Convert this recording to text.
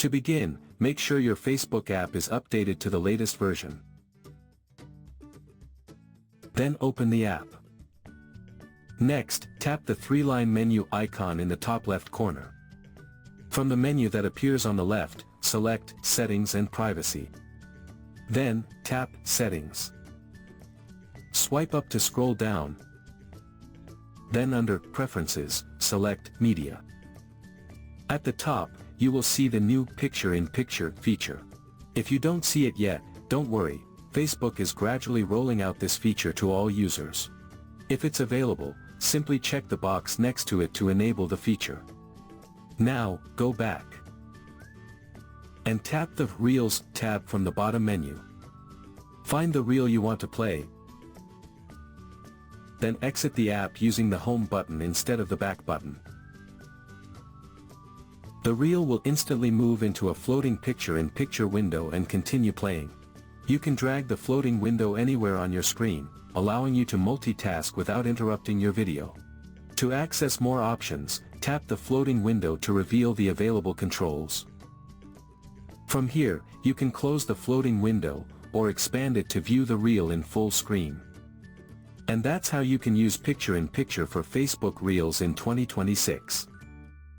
To begin, make sure your Facebook app is updated to the latest version. Then open the app. Next, tap the three-line menu icon in the top left corner. From the menu that appears on the left, select Settings and Privacy. Then, tap Settings. Swipe up to scroll down. Then under Preferences, select Media. At the top, you will see the new Picture-in-Picture feature. If you don't see it yet, don't worry, Facebook is gradually rolling out this feature to all users. If it's available, simply check the box next to it to enable the feature. Now, go back and tap the Reels tab from the bottom menu. Find the reel you want to play, then exit the app using the Home button instead of the Back button. The reel will instantly move into a floating picture-in-picture window and continue playing. You can drag the floating window anywhere on your screen, allowing you to multitask without interrupting your video. To access more options, tap the floating window to reveal the available controls. From here, you can close the floating window, or expand it to view the reel in full screen. And that's how you can use picture-in-picture for Facebook Reels in 2026.